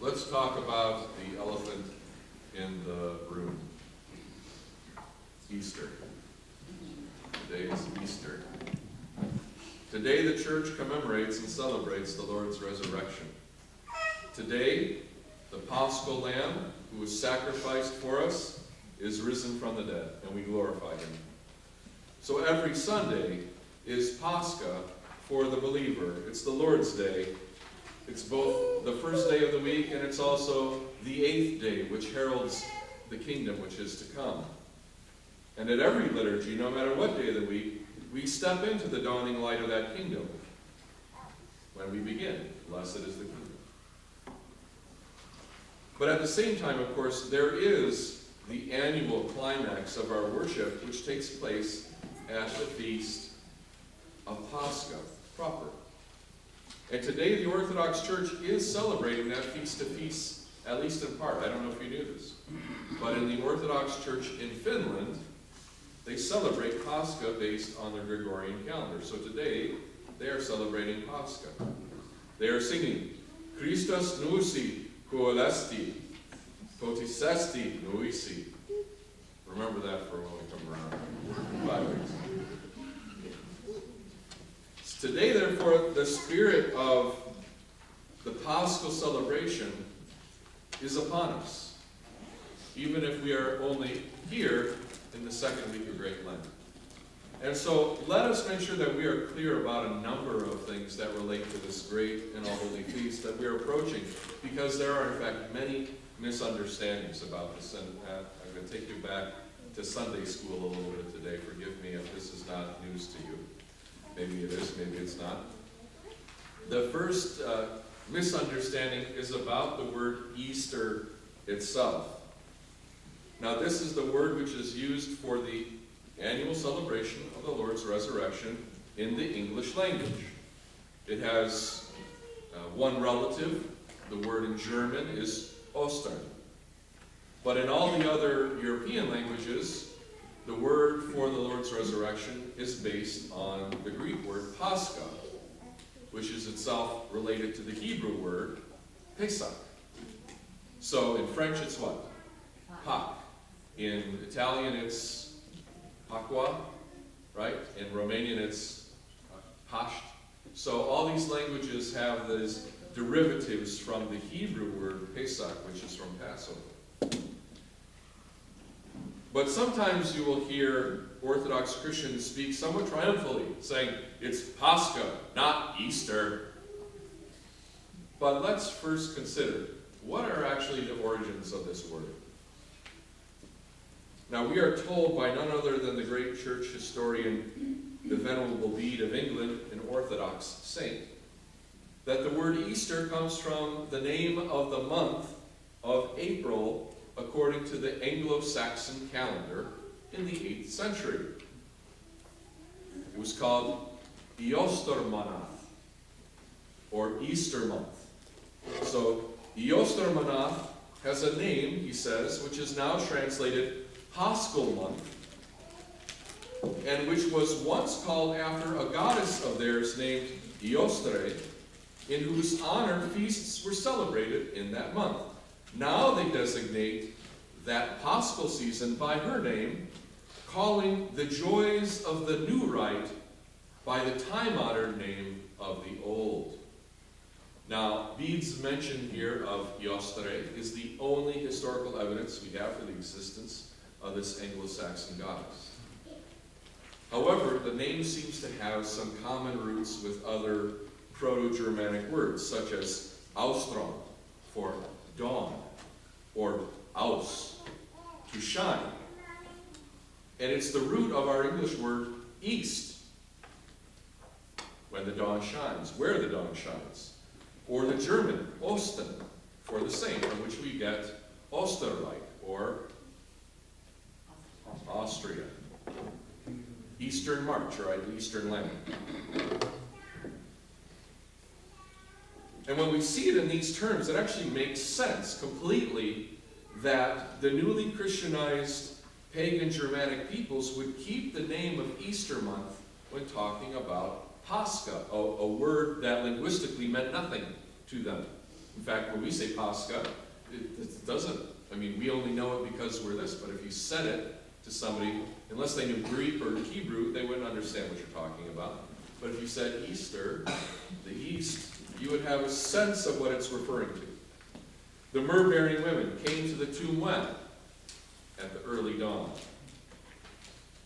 Let's talk about the elephant in the room. Easter. Today is Easter. Today the church commemorates and celebrates the Lord's resurrection. Today, the Paschal Lamb, who was sacrificed for us, is risen from the dead, and we glorify him. So every Sunday is Pascha for the believer. It's the Lord's Day. It's both the first day of the week, and it's also the 8th day, which heralds the kingdom which is to come. And at every liturgy, no matter what day of the week, we step into the dawning light of that kingdom when we begin. Blessed is the kingdom. But at the same time, of course, there is the annual climax of our worship, which takes place at the feast of Pascha proper. And today the Orthodox Church is celebrating that feast of feasts, at least in part. I don't know if you knew this. But in the Orthodox Church in Finland, they celebrate Pascha based on their Gregorian calendar. So today, they are celebrating Pascha. They are singing, Christos nousi kuolesti, potisesti nuisi. Remember that for when we come around. 5 weeks. Today, therefore, the spirit of the Paschal celebration is upon us, even if we are only here in the second week of Great Lent. And so let us make sure that we are clear about a number of things that relate to this great and all-holy feast that we are approaching, because there are, in fact, many misunderstandings about this. And I'm going to take you back to Sunday school a little bit today. Forgive me if this is not news to you. Maybe it is, maybe it's not. The first misunderstanding is about the word Easter itself. Now, this is the word which is used for the annual celebration of the Lord's resurrection in the English language. It has one relative. The word in German is Ostern. But in all the other European languages, the word for the Lord's resurrection is based on the Greek word Pascha, which is itself related to the Hebrew word Pesach. So in French it's what? Pâques. In Italian it's Pasqua, right? In Romanian it's Pasht. So all these languages have these derivatives from the Hebrew word Pesach, which is from Passover. But sometimes you will hear Orthodox Christians speak somewhat triumphantly, saying, it's Pascha, not Easter. But let's first consider, what are actually the origins of this word? Now, we are told by none other than the great church historian, the Venerable Bede of England, an Orthodox saint, that the word Easter comes from the name of the month of April according to the Anglo-Saxon calendar in the 8th century. It was called Eostermanath, or Easter month. So Eostermanath has a name, he says, which is now translated Paschal month, and which was once called after a goddess of theirs named Eostre, in whose honor feasts were celebrated in that month. Now they designate that Paschal season by her name, calling the joys of the new rite by the time-honored name of the old. Now, Bede's mention here of Eostre is the only historical evidence we have for the existence of this Anglo-Saxon goddess. However, the name seems to have some common roots with other Proto-Germanic words, such as Austron, for dawn, or aus, to shine. And it's the root of our English word east, when the dawn shines, where the dawn shines. Or the German Osten, for the same, from which we get Österreich, or Austria. Eastern March, or Eastern Lent. And when we see it in these terms, it actually makes sense completely that the newly Christianized pagan Germanic peoples would keep the name of Easter month when talking about Pascha, a word that linguistically meant nothing to them. In fact, when we say Pascha, it doesn't, I mean, we only know it because we're this, but if you said it to somebody, unless they knew Greek or Hebrew, they wouldn't understand what you're talking about. But if you said Easter, the East, you would have a sense of what it's referring to. The myrrh-bearing women came to the tomb when? At the early dawn.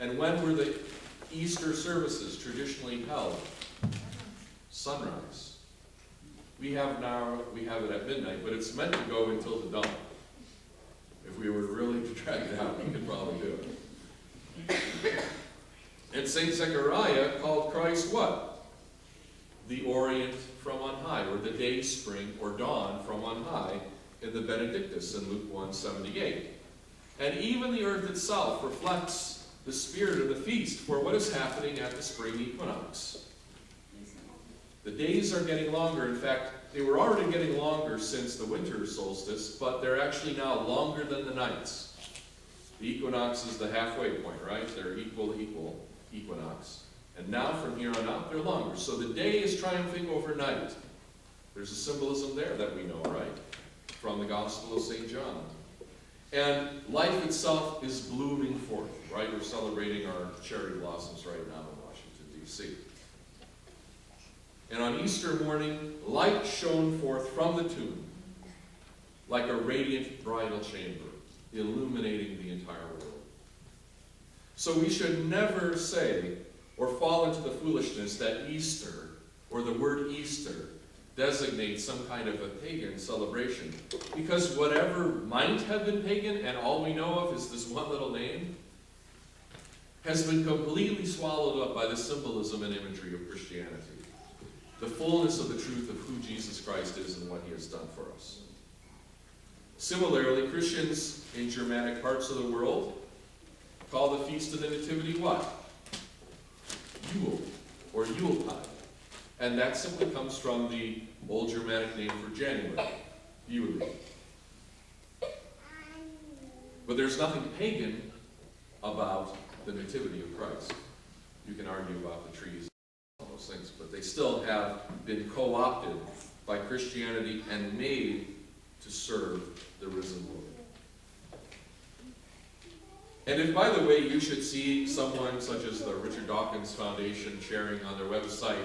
And when were the Easter services traditionally held? Sunrise. We have it at midnight, but it's meant to go until the dawn. If we were really to drag it out, we could probably do it. And St. Zechariah called Christ what? The Orient from on high, or the day spring or dawn from on high in the Benedictus in Luke 1:78. And even the earth itself reflects the spirit of the feast for what is happening at the spring equinox. The days are getting longer. In fact, they were already getting longer since the winter solstice, but they're actually now longer than the nights. The equinox is the halfway point, right? They're equal equinox. And now from here on out, they're longer. So the day is triumphing over night. There's a symbolism there that we know, right? From the Gospel of St. John. And life itself is blooming forth, right? We're celebrating our cherry blossoms right now in Washington, D.C. And on Easter morning, light shone forth from the tomb like a radiant bridal chamber, illuminating the entire world. So we should never say or fall into the foolishness that Easter, or the word Easter, designates some kind of a pagan celebration. Because whatever might have been pagan, and all we know of is this one little name, has been completely swallowed up by the symbolism and imagery of Christianity. The fullness of the truth of who Jesus Christ is and what he has done for us. Similarly, Christians in Germanic parts of the world call the Feast of the Nativity what? Yule, or Yuletide. And that simply comes from the Old Germanic name for January, Yule. But there's nothing pagan about the Nativity of Christ. You can argue about the trees and all those things, but they still have been co-opted by Christianity and made to serve the risen Lord. And if, by the way, you should see someone such as the Richard Dawkins Foundation sharing on their website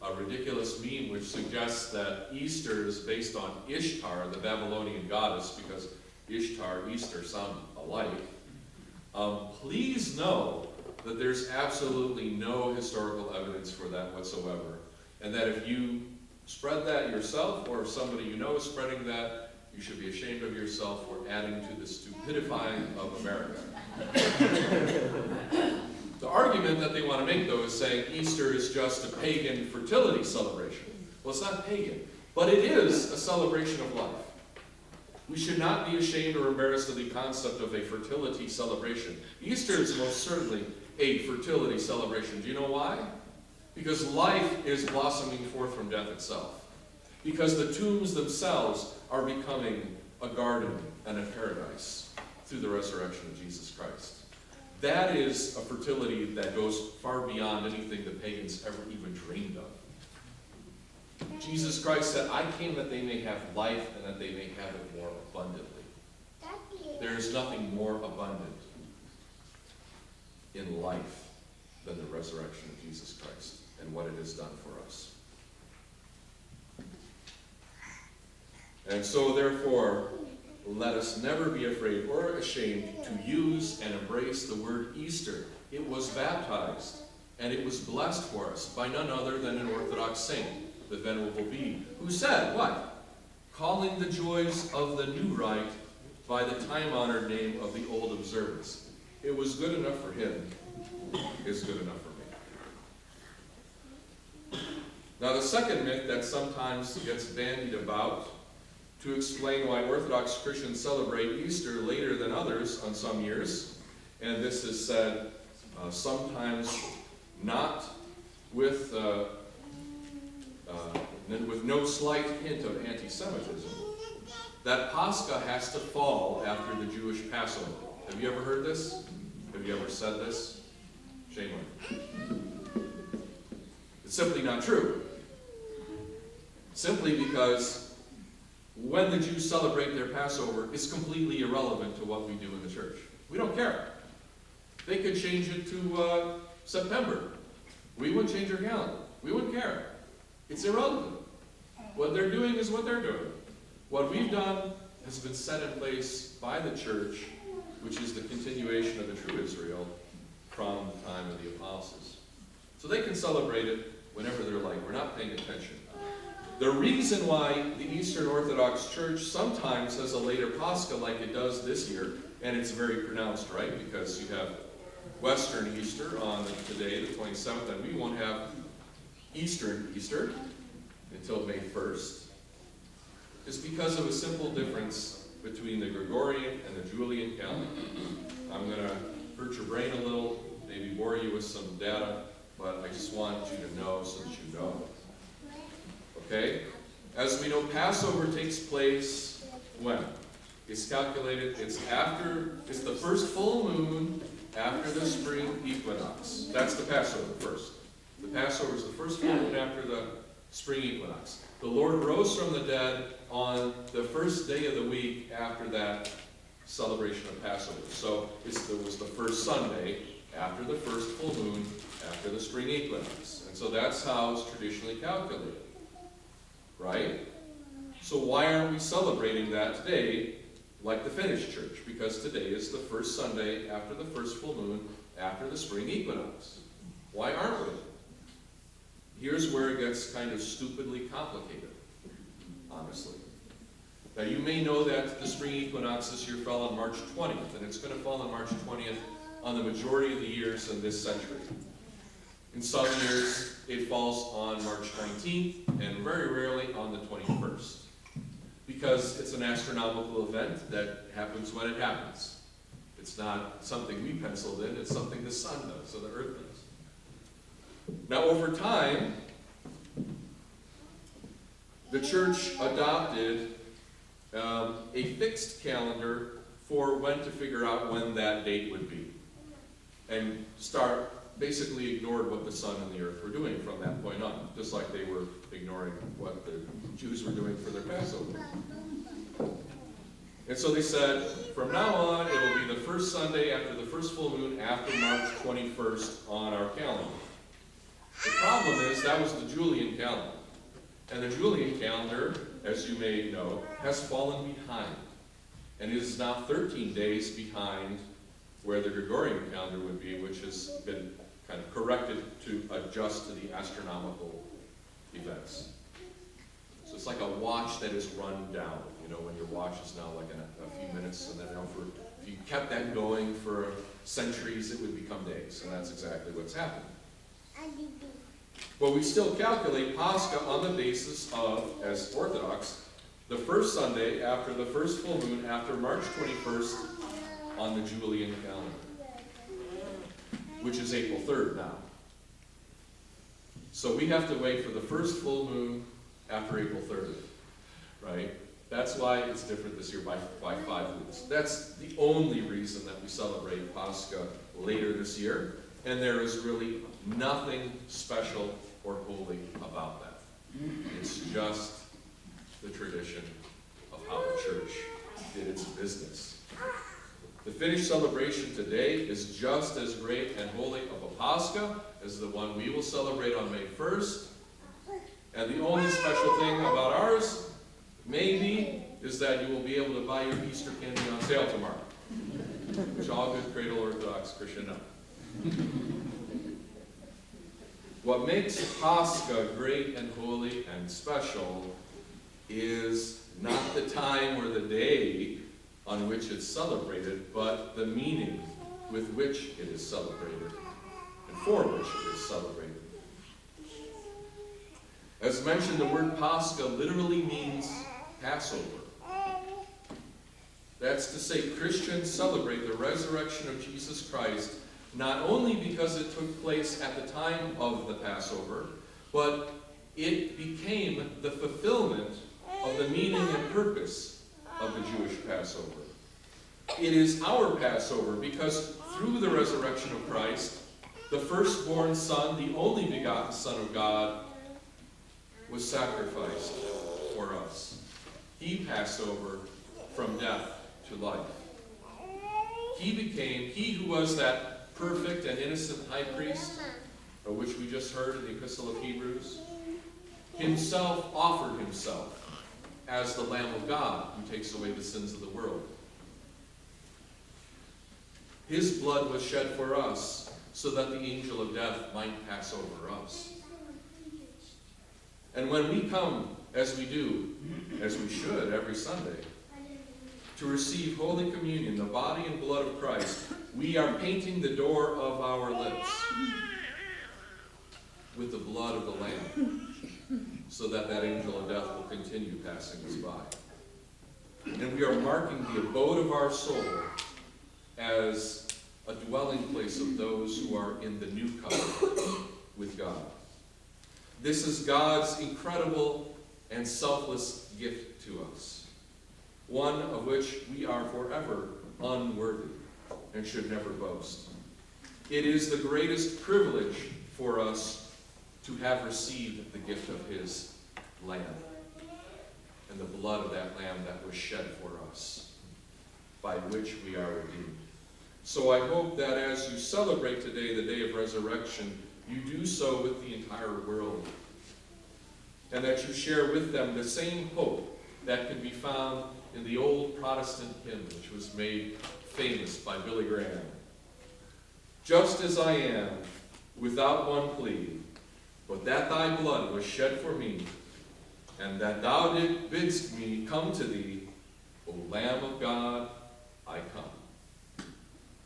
a ridiculous meme which suggests that Easter is based on Ishtar, the Babylonian goddess, because Ishtar, Easter sound alike, please know that there's absolutely no historical evidence for that whatsoever. And that if you spread that yourself, or if somebody you know is spreading that, you should be ashamed of yourself for adding to the stupidifying of America. The argument that they want to make, though, is saying Easter is just a pagan fertility celebration. Well, it's not pagan, but it is a celebration of life. We should not be ashamed or embarrassed of the concept of a fertility celebration. Easter is most certainly a fertility celebration. Do you know why? Because life is blossoming forth from death itself. Because the tombs themselves are becoming a garden and a paradise through the resurrection of Jesus Christ. That is a fertility that goes far beyond anything the pagans ever even dreamed of. Jesus Christ said, I came that they may have life and that they may have it more abundantly. There is nothing more abundant in life than the resurrection of Jesus Christ and what it has done for us. And so, therefore, let us never be afraid or ashamed to use and embrace the word Easter. It was baptized, and it was blessed for us by none other than an Orthodox saint, the Venerable Bede, who said, what? Calling the joys of the new rite by the time-honored name of the old observance. It was good enough for him. It's good enough for me. Now, the second myth that sometimes gets bandied about to explain why Orthodox Christians celebrate Easter later than others on some years, and this is said sometimes not with no slight hint of anti-Semitism, that Pascha has to fall after the Jewish Passover. Have you ever heard this? Have you ever said this? Shame on you. It's simply not true. Simply because when the Jews celebrate their Passover is completely irrelevant to what we do in the church. We don't care. They could change it to September. We wouldn't change our calendar. We wouldn't care. It's irrelevant. What they're doing is what they're doing. What we've done has been set in place by the church, which is the continuation of the true Israel from the time of the apostles. So they can celebrate it whenever they're like. We're not paying attention. The reason why the Eastern Orthodox Church sometimes has a later Pascha like it does this year, and it's very pronounced, right? Because you have Western Easter on today, the 27th, and we won't have Eastern Easter until May 1st, is because of a simple difference between the Gregorian and the Julian calendar. I'm going to hurt your brain a little, maybe bore you with some data, but I just want you to know so that you know. Okay? As we know, Passover takes place when? It's calculated, it's the first full moon after the spring equinox. That's the Passover first. The Passover is the first full moon after the spring equinox. The Lord rose from the dead on the first day of the week after that celebration of Passover. So it was the first Sunday after the first full moon after the spring equinox. And so that's how it's traditionally calculated. Right? So why aren't we celebrating that today like the Finnish church? Because today is the first Sunday after the first full moon after the spring equinox. Why aren't we? Here's where it gets kind of stupidly complicated, honestly. Now you may know that the spring equinox this year fell on March 20th, and it's going to fall on March 20th on the majority of the years in this century. In some years, it falls on March 19th, and very rarely on the 21st. Because it's an astronomical event that happens when it happens. It's not something we penciled in, it's something the sun does, or the earth does. Now, over time, the church adopted a fixed calendar for when to figure out when that date would be. And basically ignored what the sun and the earth were doing from that point on, just like they were ignoring what the Jews were doing for their Passover. And so they said, from now on, it will be the first Sunday after the first full moon after March 21st on our calendar. The problem is, that was the Julian calendar. And the Julian calendar, as you may know, has fallen behind. And it is now 13 days behind where the Gregorian calendar would be, which has been kind of corrected to adjust to the astronomical events. So it's like a watch that is run down. You know, when your watch is now like in a few minutes, and then if you kept that going for centuries, it would become days. And that's exactly what's happened. But we still calculate Pascha on the basis of, as Orthodox, the first Sunday after the first full moon after March 21st on the Julian calendar, which is April 3rd now. So we have to wait for the first full moon after April 3rd, right? That's why it's different this year by 5 weeks. That's the only reason that we celebrate Pascha later this year, and there is really nothing special or holy about that. It's just the tradition of how the church did its business. The Finnish celebration today is just as great and holy of a Pascha as the one we will celebrate on May 1st. And the only special thing about ours, maybe, is that you will be able to buy your Easter candy on sale tomorrow, which all good cradle Orthodox Christian know. What makes Pascha great and holy and special is not the time or the day on which it's celebrated, but the meaning with which it is celebrated and for which it is celebrated. As mentioned, the word Pascha literally means Passover. That's to say, Christians celebrate the resurrection of Jesus Christ not only because it took place at the time of the Passover, but it became the fulfillment of the meaning and purpose of the Jewish Passover. It is our Passover because through the resurrection of Christ, the firstborn Son, the only begotten Son of God, was sacrificed for us. He passed over from death to life. He who was that perfect and innocent high priest, of which we just heard in the Epistle of Hebrews, himself offered himself as the Lamb of God who takes away the sins of the world. His blood was shed for us so that the angel of death might pass over us. And when we come, as we do, as we should every Sunday, to receive Holy Communion, the body and blood of Christ, we are painting the door of our lips with the blood of the Lamb, so that that angel of death will continue passing us by. And we are marking the abode of our soul as a dwelling place of those who are in the new covenant with God. This is God's incredible and selfless gift to us, one of which we are forever unworthy and should never boast. It is the greatest privilege for us to have received the gift of his Lamb and the blood of that Lamb that was shed for us, by which we are redeemed. So I hope that as you celebrate today, the day of resurrection, you do so with the entire world, and that you share with them the same hope that can be found in the old Protestant hymn, which was made famous by Billy Graham. Just as I am, without one plea, but that thy blood was shed for me, and that thou bidst me come to thee, O Lamb of God, I come.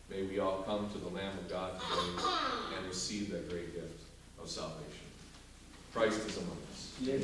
May we all come to the Lamb of God today and receive that great gift of salvation. Christ is among us. Yes.